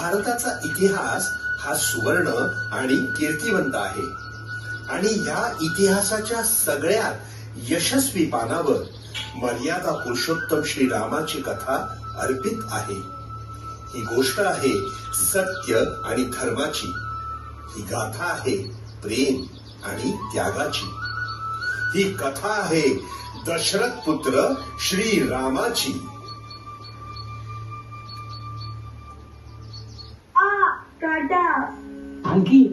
भारताचा इतिहास हा सुवर्ण आणि कीर्तिवंत आहे आणि या इतिहासाच्या सगळ्यात यशस्वी पानावर मर्यादा पुरुषोत्तम श्री रामाची कथा अर्पित आहे. ही गोष्ट आहे सत्य आणि धर्माची. ही गाथा आहे प्रेम आणि त्यागाची. ही कथा आहे दशरथ पुत्र श्री रामाची. काटा आणखी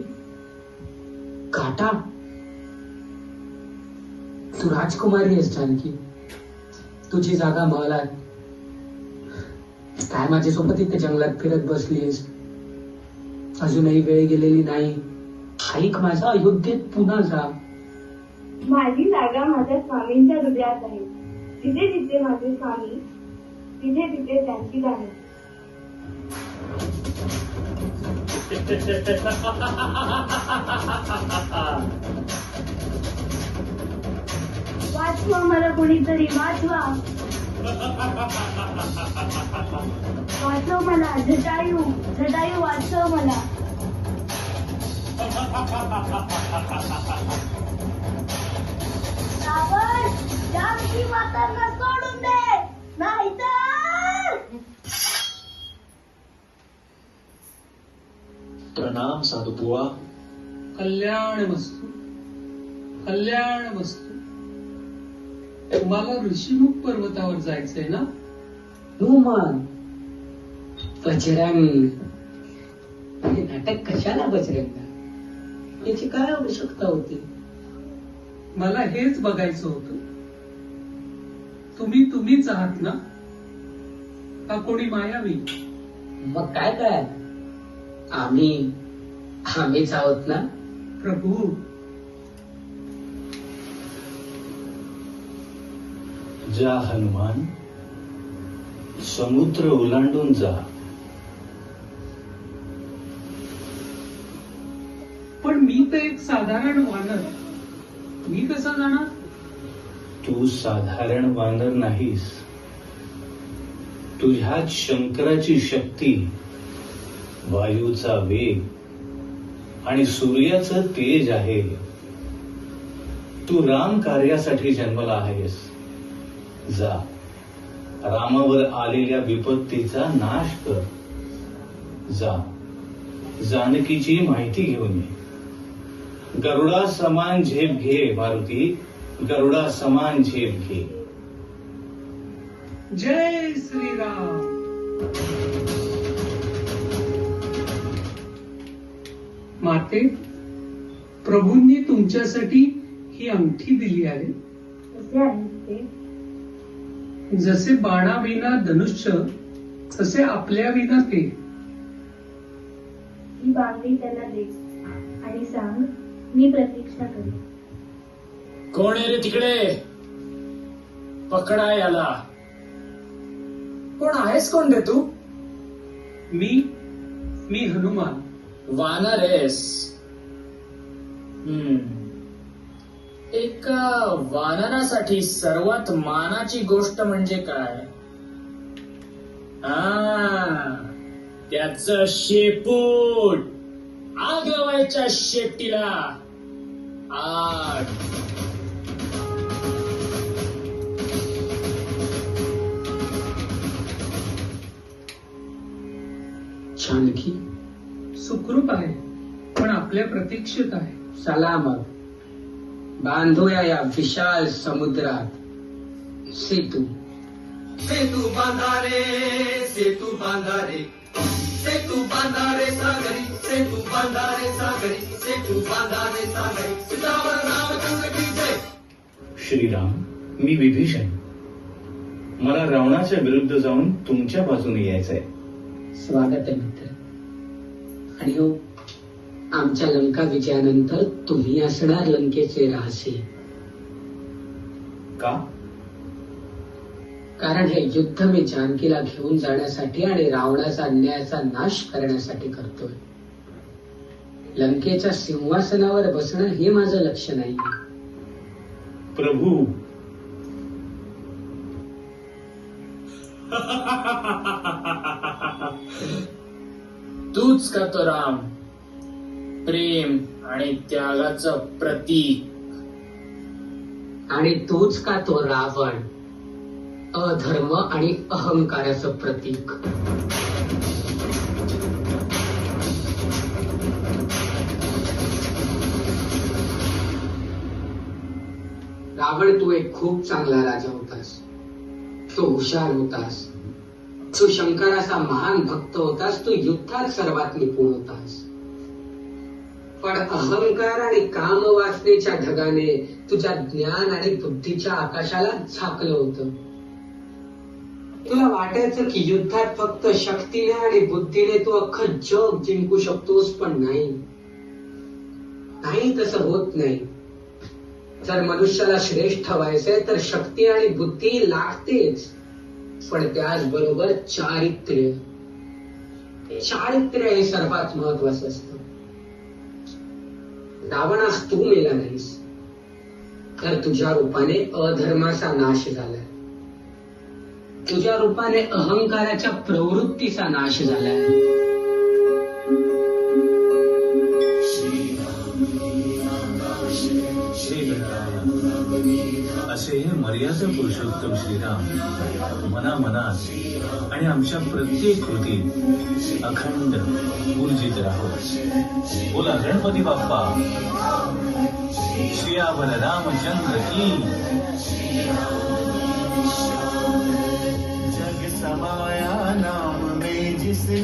काटा. तू राजकुमारी आहेस जानकी. तुझी जागा महलात. काय माझ्यासोबत इथे जंगलात फिरत बसलीस? अजूनही वेळ गेलेली नाही. ऐक माझं, अयोध्येत पुन्हा जा. माझी जागा माझ्या स्वामींच्या हृदयात आहे. जिथे जिथे माझे स्वामी तिथे तिथे त्यांची गाणी. वाचवा मला कोणीतरी, वाचवा. वाचव मला, जटायू जटायू वाचव मला. रावण, जानकी मातांना सोडून दे, नाहीतर. प्रणाम साधू बुवा. कल्याण मस्तू, कल्याण मस्तू. तुम्हाला ऋषीमुख पर्वतावर जायचंय ना? हनुमान, बजरंग. हे नाटक कशाला बजरंग? याची काय आवश्यकता होती? मला हेच बघायचं होतं. तुम्ही तुम्हीच आहात ना? का कोणी मायावी? मग काय आम्हीच आहोत ना प्रभू. जा हनुमान, समुद्र ओलांडून जा. पण मी तर एक साधारण वानर. मी कसा जाणार? तू साधारण वानर नाहीस. तुझ्यात शंकराची शक्ती, वायूचा वेग आणि सूर्याचं तेज आहे. तू राम कार्यासाठी जन्मला आहेस. जा, रामावर आलेल्या विपत्तीचा नाश कर. जा, जानकीची माहिती घेऊन ये. गरुडा समान झेप घे मारुती, गरुडा समान झेप घे. जय श्रीराम. माते, प्रभूंनी तुमच्यासाठी ही अंगठी दिली आहे. कसे आहे ते? जसे बाणाविना धनुष्य, तसे आपल्या विना ते. ही बांगडी त्यांना दे आणि सांग, मी प्रतीक्षा करेन. कोण आहे रे तिकडे? पकडा याला. कोण आहेस? कोण रे तू? मी हनुमान. वानर आहेस? एका वानरासाठी सर्वात मानाची गोष्ट म्हणजे काय? त्याचं शेपूट. आग लावायच्या शेपटीला. आग. जानकी सुखरूप आहे, पण आपल्या प्रतीक्षेत आहे. चला मग बांधूया या विशाल समुद्रात सेतू. सेतू बांधारे, सेतू बांधारे, सेतू बांधारे सागरी, सेतू बांधारे सागरी, सेतू बांधारे सागरी. सीतावर रामचंद्र की जय. श्रीराम, मी विभीषण. मला रावणाच्या विरुद्ध जाऊन तुमच्या बाजूने यायचंय. स्वागत आहे मित्र. आणि हो, आमच्या लंका विजयानंतर तुम्ही असणार लंकेचे राहसे. का? कारण हे युद्ध मी जानकीला घेऊन जाण्यासाठी आणि रावणाचा अन्यायाचा नाश करण्यासाठी करतोय. लंकेच्या सिंहासनावर बसणं हे माझं लक्ष नाही. प्रभू, तूच का तो राम, प्रेम आणि त्यागाचं प्रतीक. आणि तूच का तो रावण, अधर्म आणि अहंकाराचं प्रतीक. रावण, तू एक खूप चांगला राजा होतास. तू हुशार होतास. तू शंकराचा महान भक्त होतास. तू युद्धात सर्वात निपुण होतास. पण अहंकार आणि काम वासनेच्या ढगाने तुझ्या ज्ञान आणि बुद्धीच्या आकाशाला झाकलं होतं. तुला वाटायचं की युद्धात फक्त शक्तीने आणि बुद्धीने तू अख्खं जग जिंकू शकतोस, पण नाही, तसं होत नाही. जर मनुष्याला श्रेष्ठ व्हायचंय तर शक्ती आणि बुद्धी लागतेच, पण त्याचबरोबर चारित्र्य हे सर्वात महत्वाचं असतं. रावणास तू मेला नाहीस, तर तुझ्या रूपाने अधर्माचा नाश झालाय. तुझ्या रूपाने अहंकाराच्या प्रवृत्तीचा नाश झालाय. असे हे मर्यादा पुरुषोत्तम श्रीराम मनामनात आणि आमच्या प्रत्येक कृतीत अखंड ऊर्जित राहो. बोला गणपती बाप्पा, श्रीयावर रामचंद्र की. जग समाया नाम में जिस